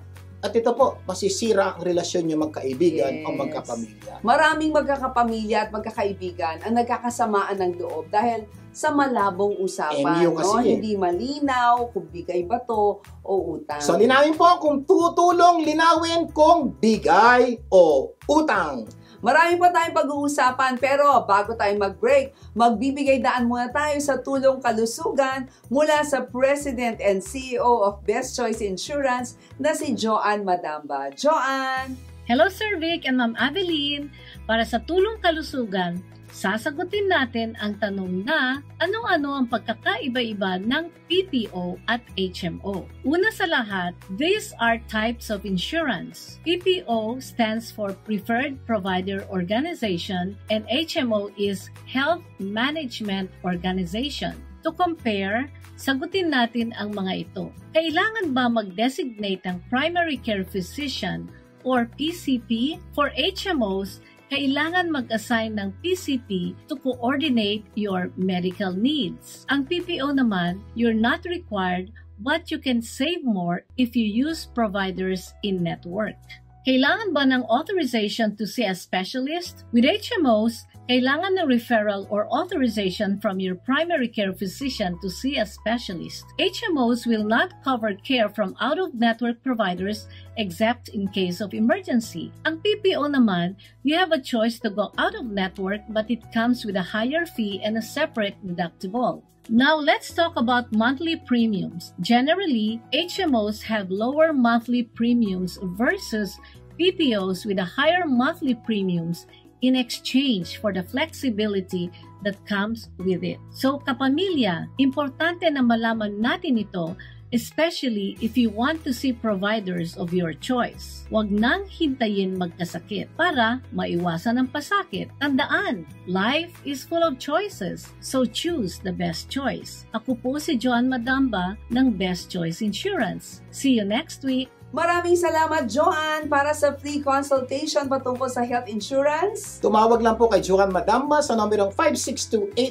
Speaker 1: at ito po, masisira ang relasyon nyo magkaibigan o
Speaker 2: Yes.
Speaker 1: magkapamilya.
Speaker 2: Maraming magkakapamilya at magkakaibigan ang nagkakasamaan ng loob dahil sa malabong usapan.
Speaker 1: MU kasi
Speaker 2: no?
Speaker 1: eh.
Speaker 2: Hindi malinaw kung bigay ba to o utang.
Speaker 1: So, linawin po kung tutulong, linawin kung bigay o utang.
Speaker 2: Marami pa tayong pag-uusapan pero bago tayo mag-break, magbibigay daan muna tayo sa tulong kalusugan mula sa President and CEO of Best Choice Insurance na si Joanne Madamba. Joanne!
Speaker 6: Hello Sir Vic and Ma'am Adeline! Para sa tulong kalusugan, sasagutin natin ang tanong na ano-ano ang pagkakaiba-iba ng PPO at HMO. Una sa lahat, these are types of insurance. PPO stands for Preferred Provider Organization and HMO is Health Management Organization. To compare, sagutin natin ang mga ito. Kailangan ba mag-designate ng primary care physician or PCP? For HMOs, kailangan mag-assign ng PCP to coordinate your medical needs. Ang PPO naman, you're not required but you can save more if you use providers in-network. Kailangan ba ng authorization to see a specialist? With HMOs, kailangan ng referral or authorization from your primary care physician to see a specialist. HMOs will not cover care from out-of-network providers except in case of emergency. Ang PPO naman, you have a choice to go out-of-network but it comes with a higher fee and a separate deductible. Now, let's talk about monthly premiums. Generally, HMOs have lower monthly premiums versus PPOs with a higher monthly premiums in exchange for the flexibility that comes with it. So kapamilya, importante na malaman natin ito, especially if you want to see providers of your choice. Huwag nang hintayin magkasakit para maiwasan ang pasakit. Tandaan, life is full of choices, so choose the best choice. Ako po si Joan Madamba ng Best Choice Insurance. See you next week!
Speaker 2: Maraming salamat, Joan, para sa free consultation patungkol sa health insurance.
Speaker 1: Tumawag lang po kay Joan Madamba sa numerong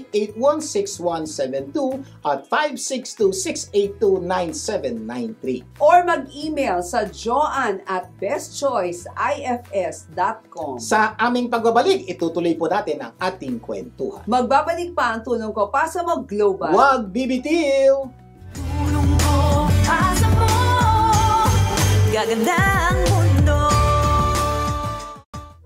Speaker 1: 562-881-6172 at 562-682-9793.
Speaker 2: Or mag-email sa joan@bestchoiceifs.com.
Speaker 1: Sa aming pagbabalik, itutuloy po natin ang ating kwentuhan.
Speaker 2: Magbabalik pa ang tulong ko para mo global.
Speaker 1: Huwag bibitiw!
Speaker 4: Tulong ko, pasa mo, gaganda ang mundo.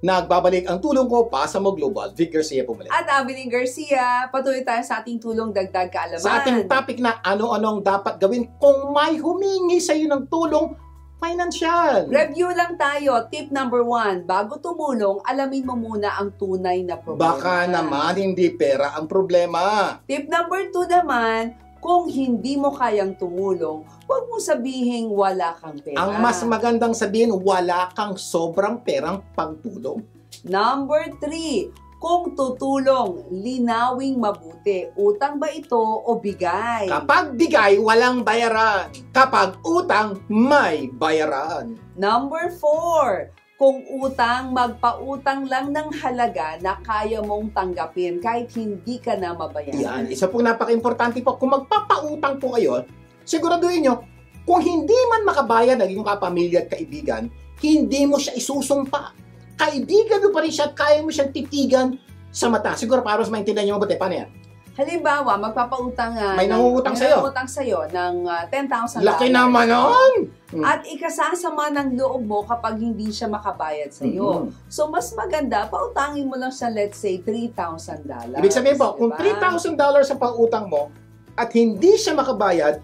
Speaker 1: Nagbabalik ang tulong ko, Pasa Mo Global. Vic Garcia pumalik.
Speaker 2: At Abilene Garcia, patuloy tayo sa ating tulong dagdag kaalaman.
Speaker 1: Sa ating topic na ano-anong dapat gawin kung may humingi sa iyo ng tulong financial.
Speaker 2: Review lang tayo. Tip number 1, bago tumulong, alamin mo muna ang tunay na problema.
Speaker 1: Baka naman hindi pera ang problema.
Speaker 2: Tip number 2 naman, kung hindi mo kayang tumulong, huwag mo sabihing wala kang pera.
Speaker 1: Ang mas magandang sabihin, wala kang sobrang perang pagtulong.
Speaker 2: Number 3, kung tutulong, linawing mabuti. Utang ba ito o bigay?
Speaker 1: Kapag bigay, walang bayaran. Kapag utang, may bayaran.
Speaker 2: Number 4, kung utang, magpautang lang ng halaga na kaya mong tanggapin kahit hindi ka na mabayaran.
Speaker 1: Yan, isa pong napaka-importante po, kung magpapautang po kayo, siguraduhin nyo, kung hindi man makabayad ng inyong kapamilya at kaibigan, hindi mo siya isusumpa. Kaibigan mo pa rin siya at kaya mo siyang titigan sa mata. Siguro para mas maintindihan nyo mabuti. Paano yan?
Speaker 2: Halimbawa, magpapautang
Speaker 1: May nangungutang sa'yo.
Speaker 2: ng $10,000.
Speaker 1: Laki naman nun!
Speaker 2: At ikasasama ng loob mo kapag hindi siya makabayad sa'yo. So, mas maganda, pautangin mo lang siya, let's say, $3,000.
Speaker 1: Ibig sabihin po, kung
Speaker 2: diba?
Speaker 1: $3,000 sa pautang mo at hindi siya makabayad,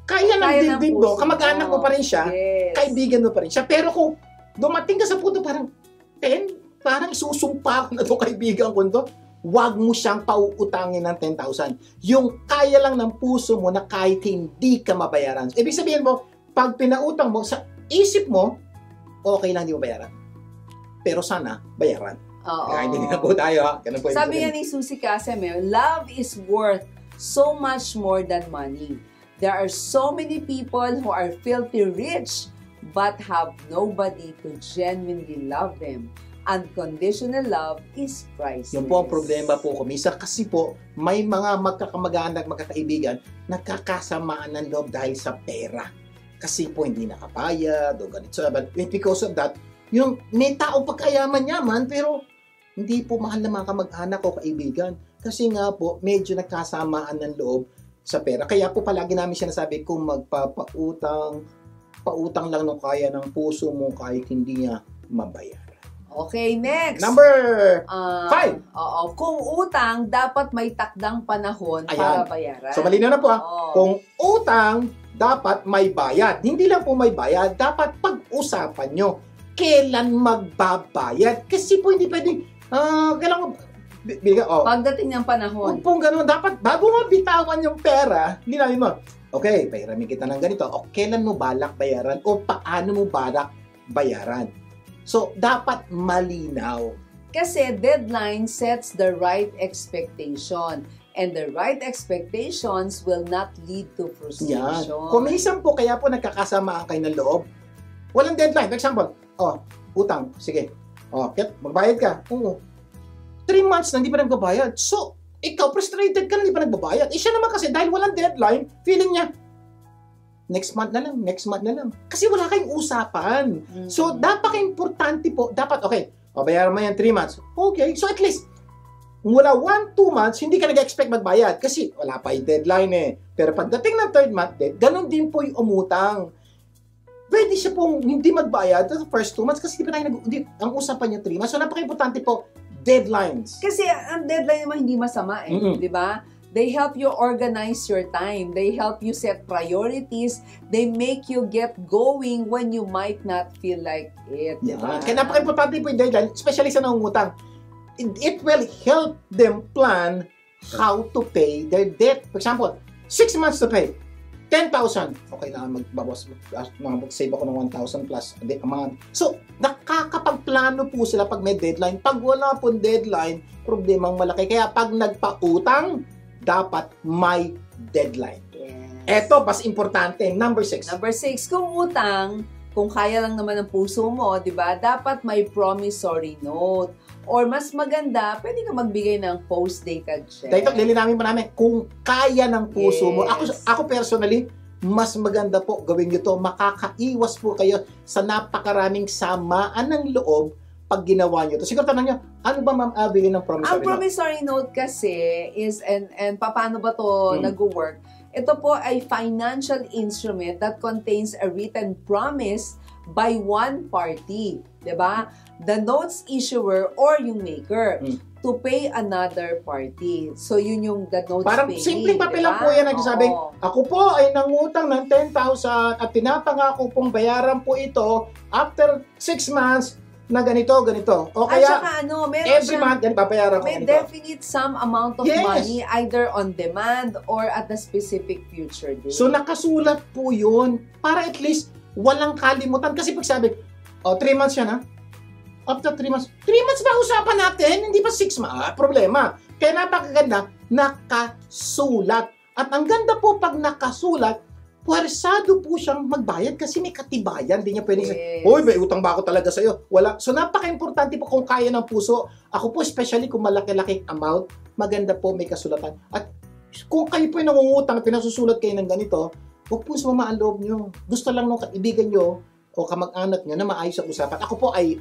Speaker 1: kaya ng dibdib mo, kamag-anak mo pa rin siya,
Speaker 2: Yes.
Speaker 1: kaibigan mo pa rin siya. Pero kung dumating ka sa punto parang, parang isusumpa ko na itong kaibigan ko ito, huwag mo siyang pauutangin ng 10,000. Yung kaya lang ng puso mo na kahit hindi ka mabayaran. Ibig sabihin mo, pag pinautang mo, sa isip mo, okay lang di mo bayaran. Pero sana, bayaran.
Speaker 2: Oo.
Speaker 1: Kaya hindi na po tayo ha. Ganun po
Speaker 2: Sabi nga ni Susie Casimir, love is worth so much more than money. There are so many people who are filthy rich but have nobody to genuinely love them. Unconditional love is priceless.
Speaker 1: Yung po ang problema po ko. Minsan kasi po, may mga magkakamag-anak, magkakaibigan, nagkakasamaan ng loob dahil sa pera. Kasi po hindi nakapayad o ganito. But because of that, yung may tao pagkayaman-yaman, pero hindi po mahal na mga kamag-anak o kaibigan. Kasi nga po, medyo nagkasamaan ng loob sa pera. Kaya po palagi namin sinasabi, kung magpapautang, pautang lang nung kaya ng puso mo kahit hindi niya mabayar.
Speaker 2: Okay, next.
Speaker 1: Number 5.
Speaker 2: Oo. Kung utang, dapat may takdang panahon para bayaran.
Speaker 1: So malinaw na po ha.
Speaker 2: Oo.
Speaker 1: Kung utang, dapat may bayad. Hindi lang po may bayad, dapat pag-usapan nyo kailan magbabayad. Kasi po hindi pwedeng, kailangan
Speaker 2: pagdating ng panahon.
Speaker 1: Kung pong ganun, dapat bago mo bitawan yung pera, linawin mo, okay, pahiramin kita ng ganito, o kailan mo balak bayaran o paano mo balak bayaran. So, dapat malinaw.
Speaker 2: Kasi deadline sets the right expectation. And the right expectations will not lead to frustration.
Speaker 1: Yan. Kung minsan po, kaya po nagkakasamaan kayo ng loob, walang deadline. For example, utang, sige. Magbayad ka. Oo. 3 months na hindi pa nagbabayad. So, ikaw frustrated ka na hindi pa nagbabayad. Siya naman kasi dahil walang deadline, feeling niya, next month na lang. Kasi wala kayong usapan. So, importante po, dapat, okay, bayaran mo yan 3 months. Okay, so at least, mula 1-2 months, hindi ka nag-expect magbayad kasi wala pa yung deadline eh. Pero pagdating ng 3rd month, ganun din po yung umutang. Pwede siya pong hindi magbayad sa first 2 months kasi ang usapan niya 3 months. So, napaka-importante po, deadlines.
Speaker 2: Kasi ang deadline naman hindi masama eh, di ba? They help you organize your time. They help you set priorities. They make you get going when you might not feel like it.
Speaker 1: Yeah. Kaya napaka-importante po yung deadline, especially sa nangungutang. it will help them plan how to pay their debt. For example, 6 months to pay. 10,000. Okay na, mag-save ako ng 1,000 plus a month. So, nakakapagplano po sila pag may deadline. Pag wala pong deadline, problemang malaki. Kaya pag nagpautang, dapat may deadline.
Speaker 2: Yes.
Speaker 1: Eto, mas importante. Number 6.
Speaker 2: Number 6, kung utang, kung kaya lang naman ng puso mo, di ba, dapat may promissory note. Or mas maganda, pwede ka magbigay ng post-dated check.
Speaker 1: Dito, lilinawin pa namin, kung kaya ng puso mo.
Speaker 2: Yes.
Speaker 1: Ako personally, mas maganda po gawin nyo to. Makakaiwas po kayo sa napakaraming samaan ng loob pag ginawa nyo to. Siguro tanong nyo, ano ba ma'am Abby ng promissory
Speaker 2: Ang
Speaker 1: note?
Speaker 2: promissory note kasi is, and paano ba to nag-work? Ito po ay financial instrument that contains a written promise by one party. Diba? The note's issuer or yung maker to pay another party. So, yun yung the note's
Speaker 1: Parang
Speaker 2: payee.
Speaker 1: simpleng papel lang
Speaker 2: diba?
Speaker 1: po yan nagsasabing,
Speaker 2: Oo.
Speaker 1: ako po ay nangutang ng 10,000 at pinapangako pong bayaran po ito after 6 months na ganito. O
Speaker 2: At
Speaker 1: kaya,
Speaker 2: saka meron
Speaker 1: every
Speaker 2: siyang-
Speaker 1: month, yan, babayaran ko
Speaker 2: may
Speaker 1: ganito.
Speaker 2: definite sum amount of
Speaker 1: Yes.
Speaker 2: money either on demand or at a specific future date.
Speaker 1: So, nakasulat po yun para at least walang kalimutan. Kasi pag sabi, 3 months yan ha? After 3 months, 3 months ba usapan natin? Hindi pa 6 months. Problema. Kaya napakaganda, nakasulat. At ang ganda po pag nakasulat, puwersado po siyang magbayad kasi may katibayan. Hindi niya pwedeng
Speaker 2: Yes.
Speaker 1: hoy, may utang ba ako talaga sa'yo? Wala. So, napaka-importante po kung kaya ng puso. Ako po, especially kung malaki-laking amount, maganda po may kasulatan. At kung kayo po yung nangungutang, pinasusulat kayo ng ganito, huwag po sumama ang loob nyo. Gusto lang nung kaibigan nyo o kamag-anak nyo na maayos ang usapan. Ako po I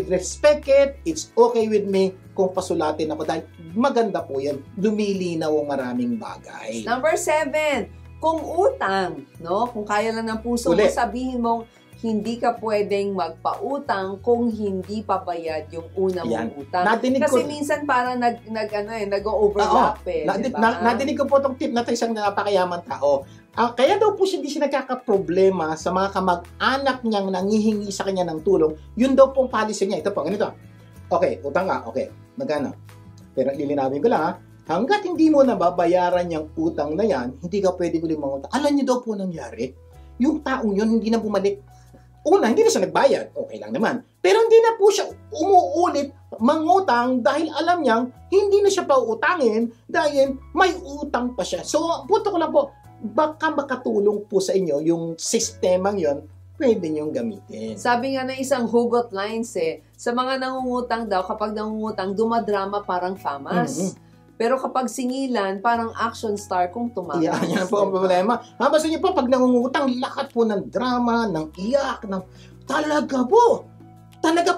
Speaker 1: respect it. It's okay with me kung pasulatin ako dahil maganda po yan. Lumilinaw ang maraming bagay.
Speaker 2: Number 7, kung utang, no? Kung kaya lang ng puso mo,
Speaker 1: Uli.
Speaker 2: sabihin mong hindi ka pwedeng magpautang kung hindi pabayad yung una mong
Speaker 1: Yan.
Speaker 2: utang.
Speaker 1: Nadinig
Speaker 2: Kasi
Speaker 1: ko,
Speaker 2: minsan parang nag-overlap
Speaker 1: nadinig,
Speaker 2: diba?
Speaker 1: nadinig ko po itong tip na ito isang napakayaman tao. Kaya daw po siya hindi siya nagkakaproblema sa mga kamag-anak niyang nangihingi sa kanya ng tulong. Yun daw pong policy niya. Ito po, ganito. Okay, utang ka. Okay, magkano? Pero lilinawin ko lang ha. Hanggat hindi mo nababayaran yung utang na yan, hindi ka pwede ulit mangutang. Alam niyo daw po nangyari? Yung taong yun hindi na bumalik. Una, hindi na siya nagbayad. Okay lang naman. Pero hindi na po siya umuulit mangutang dahil alam niyang hindi na siya pauutangin dahil may utang pa siya. So, punto ko lang po, baka makatulong po sa inyo yung sistemang yon, pwede niyong gamitin.
Speaker 2: Sabi nga ng isang hugot lines sa mga nangungutang daw, kapag nangungutang, dumadrama parang FAMAS. Pero kapag singilan, parang action star kung tumakas.
Speaker 1: Yan po ang problema. Habang sa inyo po, pag nangungutang, lahat po ng drama, ng iyak, talaga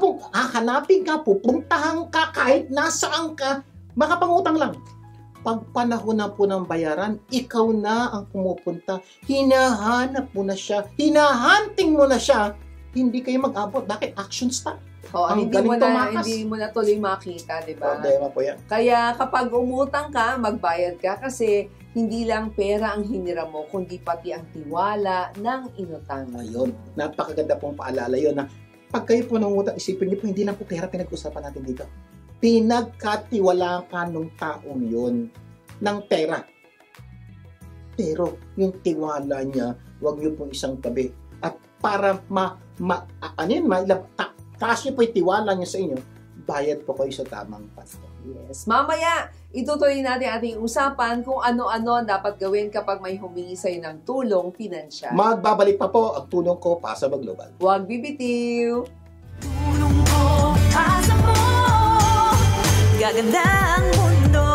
Speaker 1: po, hahanapin ka, pupuntahan ka, kahit nasaan ka, makapangutang lang. Pag panahon na po ng bayaran, ikaw na ang pumupunta, hinahanap mo na siya, hinahunting mo na siya, hindi kayo mag-abot. Bakit? Action star. Ang galing tumakas.
Speaker 2: Hindi mo na tuloy makita, di ba?
Speaker 1: Problema po yan.
Speaker 2: Kaya kapag umutang ka, magbayad ka kasi hindi lang pera ang hiniram mo, kundi pati ang tiwala ng inutang.
Speaker 1: Ayun, napakaganda pong paalala yun na pag kayo po nangungutang, isipin niyo po, hindi lang po pera pinag-usapan natin dito. Pinagkatiwalaan ka nung taong yun ng pera. Pero yung tiwala niya, huwag niyo pong isang tabi. At para taas niyo po yung tiwala niya sa inyo, bayad po kayo sa tamang panahon.
Speaker 2: Yes. Mamaya, itutuloy natin ating usapan kung ano-ano ang dapat gawin kapag may humingi sa'yo ng tulong pinansyal.
Speaker 1: Magbabalik pa po ang tulong ko para sa Global.
Speaker 2: Huwag bibitiw!
Speaker 4: Tulong ko, asa mo, gaganda ang mundo.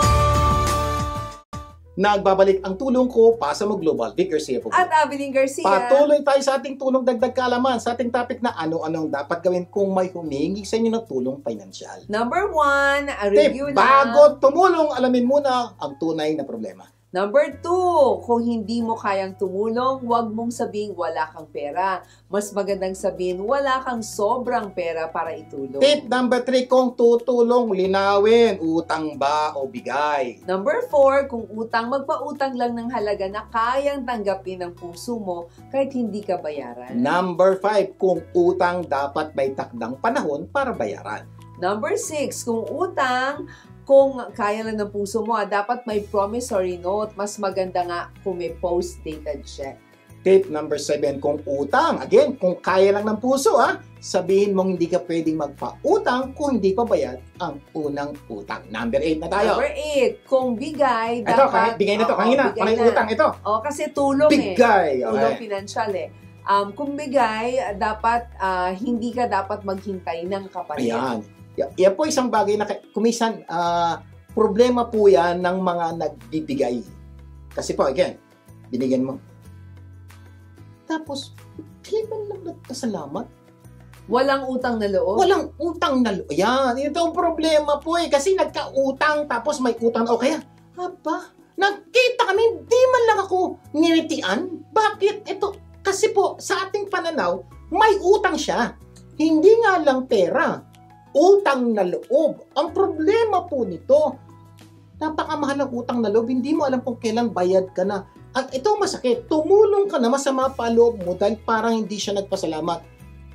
Speaker 1: Nagbabalik ang tulong ko para sa Global. Vic Garcia po.
Speaker 2: At Abilene Garcia.
Speaker 1: Patuloy tayo sa ating tulong dagdag kaalaman sa ating topic na ano-anong dapat gawin kung may humingi sa inyo ng tulong pinansyal.
Speaker 2: Number 1, a
Speaker 1: Tip,
Speaker 2: review na.
Speaker 1: bago tumulong, alamin muna ang tunay na problema.
Speaker 2: Number 2, kung hindi mo kayang tumulong, huwag mong sabing wala kang pera. Mas magandang sabihin wala kang sobrang pera para itulong.
Speaker 1: Tip number 3, kung tutulong, linawin, utang ba o bigay.
Speaker 2: Number 4, kung utang, magpautang lang ng halaga na kayang tanggapin ng puso mo kahit hindi ka bayaran.
Speaker 1: Number 5, kung utang, dapat may takdang panahon para bayaran.
Speaker 2: Number 6, kung utang, kung kaya lang ng puso mo, dapat may promissory note. Mas maganda nga kung may post-dated check.
Speaker 1: Tip number 7, kung utang. Again, kung kaya lang ng puso, sabihin mong hindi ka pwedeng magpa-utang kung hindi pa bayad ang unang utang. Number 8 na tayo.
Speaker 2: Number 8, kung bigay,
Speaker 1: Ito,
Speaker 2: dapat...
Speaker 1: bigay na to. Kanina,
Speaker 2: bigay
Speaker 1: panay
Speaker 2: na.
Speaker 1: utang ito.
Speaker 2: Kasi tulong
Speaker 1: Bigay.
Speaker 2: Tulong
Speaker 1: Okay.
Speaker 2: pinansyal kung bigay, dapat hindi ka dapat maghintay ng kapalit.
Speaker 1: Ayan. Yan po isang bagay na kumisan, problema po yan ng mga nagbibigay. Kasi po, again, binigyan mo. Tapos, di ba lang nagpasalamat?
Speaker 2: Walang utang na loob.
Speaker 1: Walang utang na loob. Yan, ito ang problema po kasi nagka-utang tapos may utang. O kaya, nagkita kami, di man lang ako niritian. Bakit? Ito, kasi po, sa ating pananaw, may utang siya. Hindi nga lang pera. Utang na loob. Ang problema po nito, napakamahal ng utang na loob, hindi mo alam kung kailan bayad ka na. At ito masakit, tumulong ka na, masama pa loob mo dahil parang hindi siya nagpasalamat.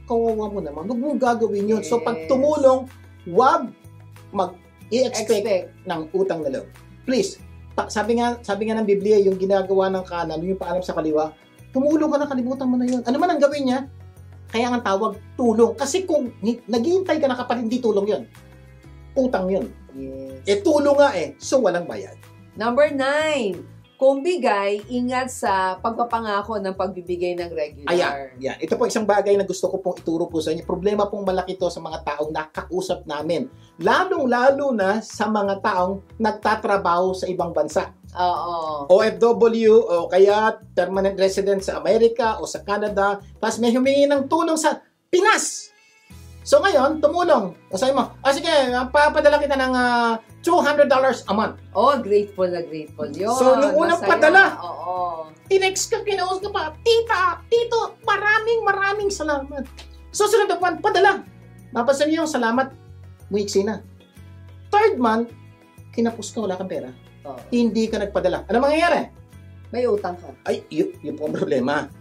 Speaker 1: Kawawa mo naman, huwag mong gagawin yun. So pag tumulong, huwag mag-i-expect ng utang na loob. Please, sabi nga ng Biblia, yung ginagawa ng kanan, yung paalam sa kaliwa, tumulong ka na, kalimutan mo na yun. Ano man ang gawin niya, kaya ang tawag tulong. Kasi kung naghihintay ka na kapag hindi tulong yun, utang yun.
Speaker 2: Yes.
Speaker 1: Tulong nga so walang bayad.
Speaker 2: Number 9, kung bigay, ingat sa pagpapangako ng pagbibigay ng regular.
Speaker 1: Ayan. Ito po isang bagay na gusto ko pong ituro po sa inyo. Problema pong malaki to sa mga taong nakausap namin. Lalong-lalo na sa mga taong nagtatrabaho sa ibang bansa.
Speaker 2: Oo.
Speaker 1: OFW o kaya permanent resident sa Amerika o sa Canada. Tapos may humingi ng tulong sa Pinas. So ngayon, tumulong. O sabi mo, sige, papadala kita ng $200 a month.
Speaker 2: Grateful na grateful yun.
Speaker 1: So, nung unang
Speaker 2: Masaya.
Speaker 1: padala,
Speaker 2: Oo.
Speaker 1: tinext ka, kinaus ka pa, Tito, maraming salamat. So, sunod na buwan, padala. Napasan niyo yung salamat, muiksi na. Third month, kinapos ka, wala kang pera.
Speaker 2: Oo.
Speaker 1: Hindi ka nagpadala. Ano mangyayari?
Speaker 2: May utang ka.
Speaker 1: Ay, yun po ang problema.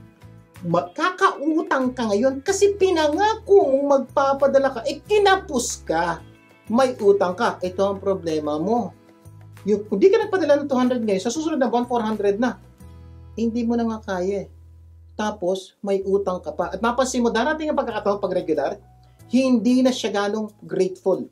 Speaker 1: Magkakautang ka ngayon kasi pinangako mong magpapadala ka, kinapos ka. May utang ka. Ito ang problema mo. Kung di ka nagpadala ng 200 ngayon, sa susunod na buwan, 400 na. Hindi mo na nga kaya. Tapos, may utang ka pa. At mapansin mo, darating ang pagkakataon pag regular, hindi na siya ganong grateful.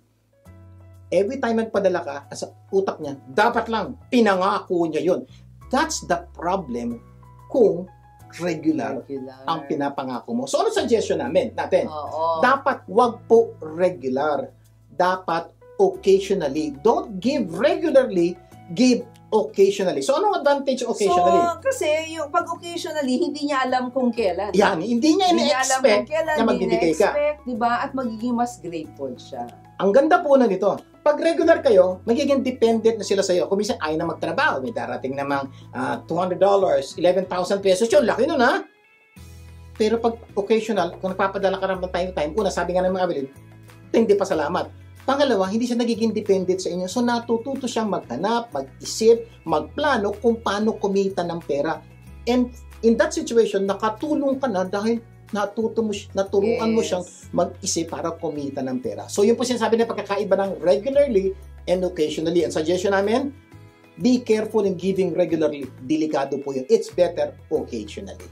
Speaker 1: Every time nagpadala ka, sa utak niya, dapat lang, pinangako niya yun. That's the problem kung regular ang pinapangako mo. So, ano suggestion natin?
Speaker 2: Oo.
Speaker 1: Dapat wag po regular. Dapat occasionally. Don't give regularly, give occasionally. So, anong advantage occasionally?
Speaker 2: So, kasi yung pag occasionally, hindi niya alam kung kailan.
Speaker 1: Yan, hindi niya ina-expect na magbibigay ka.
Speaker 2: Diba? At magiging mas grateful siya.
Speaker 1: Ang ganda po na nito, pag regular kayo, magiging dependent na sila sa iyo. Kung minsan ayaw na magtrabaho, may darating namang $200, 11,000 pesos yun. Laki nun, ha? Pero pag occasional, kung nagpapadala ka naman time, una, sabi nga ng mga abilin, hindi pa salamat. Pangalawa, hindi siya nagiging dependent sa inyo. So, natututo siyang maghanap, mag-isip, magplano kung paano kumita ng pera. And in that situation, nakatulong ka na dahil naturuan mo siyang mag-isip para kumita ng pera. So, yun po sinasabi na pagkakaiba ng regularly and occasionally. Ang suggestion namin, be careful in giving regularly. Delikado po yun. It's better occasionally.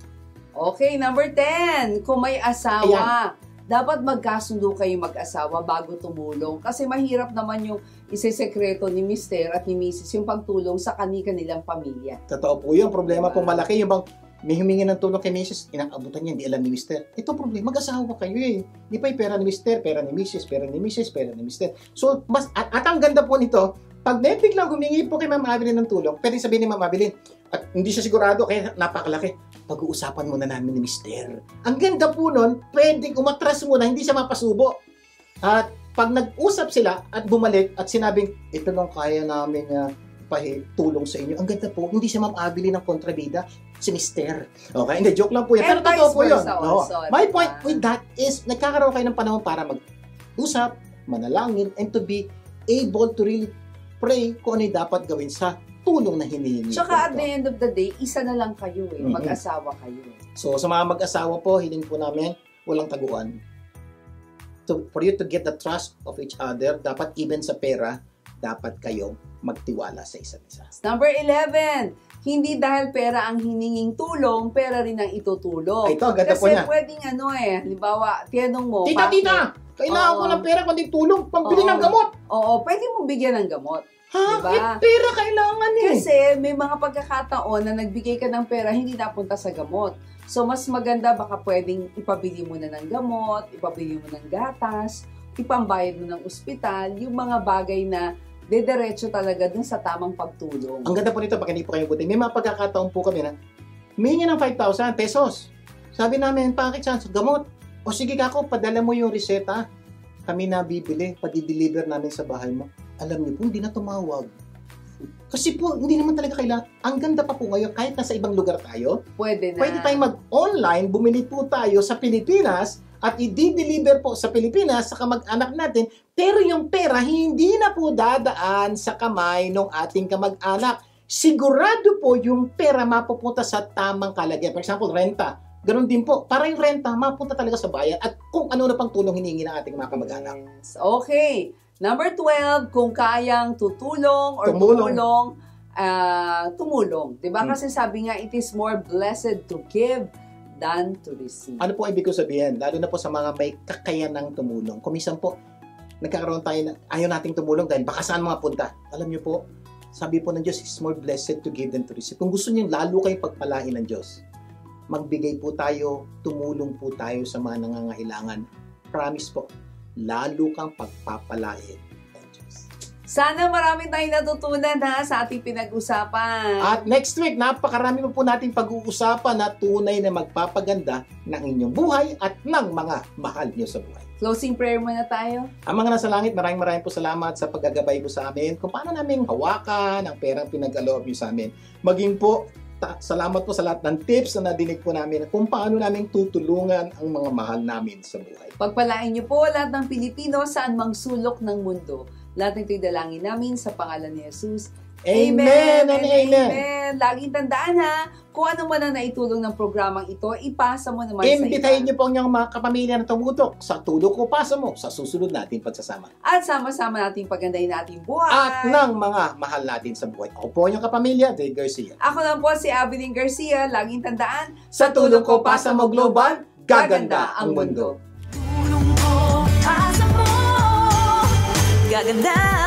Speaker 2: Okay, number 10. Kung may asawa, dapat magkasundo kayo mag-asawa bago tumulong. Kasi mahirap naman yung isisekreto ni Mr. at ni Mrs. yung pagtulong sa kanilang pamilya.
Speaker 1: Totoo po yun. Problema po malaki. Yung bang may humingi ng tulong kay Mrs. Inang-abutan niya, hindi alam ni Mr. Ito problema, mag-asawa kayo eh. Di pa yung pera ni Mr., pera ni Mrs., pera ni Mrs., pera ni Mr. So, at ang ganda po nito, pag may biglang humingi po kay Ma'am Abilin ng tulong, pwede sabihin ni Ma'am Abilin, at hindi siya sigurado, kaya napakalaki, pag-uusapan muna namin ni Mr. Ang ganda po nun, pwedeng umatras muna, hindi siya mapasubo. At pag nag-usap sila at bumalik at sinabing, ito lang kaya namin tulong sa inyo. Ang ganda po, hindi siya Ma'am Abilin ng kontrabida, si Mr. Okay? Hindi, joke lang po yan. Pero totoo po yun. My point with that is, nagkakaroon kayo ng panahon para mag-usap, manalangin, and to be able to really pray kung ano yung dapat gawin sa tulong na hinihingi.
Speaker 2: Tsaka at the end of the day, isa na lang kayo mag-asawa kayo.
Speaker 1: So, sa mga mag-asawa po, hiling po namin, walang taguan. for you to get the trust of each other, dapat even sa pera, dapat kayong magtiwala sa isa't isa.
Speaker 2: Number 11, hindi dahil pera ang hininging tulong, pera rin ang itutulong.
Speaker 1: Ay, ito, ganda po
Speaker 2: Kasi
Speaker 1: niya.
Speaker 2: pwedeng halimbawa, tinanong mo,
Speaker 1: Tita,
Speaker 2: bakit?
Speaker 1: tita! Kailangan ko
Speaker 2: Oo.
Speaker 1: ng pera kundi tulong, pambili
Speaker 2: Oo.
Speaker 1: ng gamot.
Speaker 2: Oo, pwede mo bigyan ng gamot.
Speaker 1: Ha?
Speaker 2: Diba?
Speaker 1: Pera kailangan eh.
Speaker 2: Kasi may mga pagkakataon na nagbigay ka ng pera, hindi napunta sa gamot. So, mas maganda baka pwedeng ipabili mo na ng gamot, ipabili mo ng gatas, ipambayad mo ng ospital, yung mga bagay na dediretso talaga dun sa tamang pagtulong.
Speaker 1: Ang ganda po nito, pag hindi po kayo buti, may mga pagkakataon po kami na humingi ng 5,000 pesos. Sabi namin, bakit siya? Gamot. O sige kako, padala mo yung reseta. Kami na bibili, padi-deliver namin sa bahay mo. Alam niyo po, hindi na tumawag. Kasi po, hindi naman talaga kailangan. Ang ganda pa po ngayon, kahit nasa ibang lugar tayo,
Speaker 2: Pwede na.
Speaker 1: pwede tayong mag-online, bumili po tayo sa Pilipinas at i-deliver po sa Pilipinas sa kamag-anak natin, pero yung pera hindi na po dadaan sa kamay ng ating kamag-anak. Sigurado po yung pera mapupunta sa tamang kalagyan. For example, renta. Ganon din po. Para yung renta, mapunta talaga sa bayan at kung ano na pang tulong hiningi ng ating mga kamag-anak.
Speaker 2: Yes. Okay. Number 12, kung kayang tutulong or
Speaker 1: Tumulong.
Speaker 2: tumulong. Diba? Kasi sabi nga, it is more blessed to give than to receive.
Speaker 1: Ano po ibig ko sabihin? Lalo na po sa mga may kakayanang tumulong. Kumisan po, nagkakaroon tayo na ayaw nating tumulong dahil baka saan mga punta. Alam niyo po, sabi po ng Diyos, it's more blessed to give than to receive. Kung gusto niyo lalo kayong pagpalain ng Diyos, magbigay po tayo, tumulong po tayo sa mga nangangailangan. Promise po, lalo kang pagpapalain ng Diyos.
Speaker 2: Sana marami tayong natutunan sa ating pinag-usapan.
Speaker 1: At next week, napakarami po natin pag-uusapan na tunay na magpapaganda ng inyong buhay at ng mga mahal niyo sa buhay.
Speaker 2: Closing prayer muna tayo.
Speaker 1: Ang mga nasa langit, maraming po salamat sa paggagabay po sa amin kung paano namin hawakan ang perang pinag-aloob niyo sa amin. Maging po, salamat po sa lahat ng tips na nadinig po namin kung paano namin tutulungan ang mga mahal namin sa buhay.
Speaker 2: Pagpalain niyo po lahat ng Pilipino saan mang sulok ng mundo. Lahat ng ito'y dalangin namin sa pangalan ni Jesus.
Speaker 1: Amen and amen.
Speaker 2: Laging tandaan kung ano man ang naitulong ng programang ito, ipasa mo naman
Speaker 1: Imbitahin
Speaker 2: sa
Speaker 1: niyo
Speaker 2: iba.
Speaker 1: po ang inyong mga kapamilya na tumutok sa tulog ko pasa mo sa susunod nating pagsasama.
Speaker 2: At sama-sama nating pagandahin nating buhay.
Speaker 1: At ng mga mahal natin sa buhay. Ako po ang inyong kapamilya, Dave Garcia.
Speaker 2: Ako lang po si Abilene Garcia. Laging tandaan,
Speaker 1: Sa tulong ko pasa mo global, gaganda ang mundo.
Speaker 4: Tulong ko, asa mo, gaganda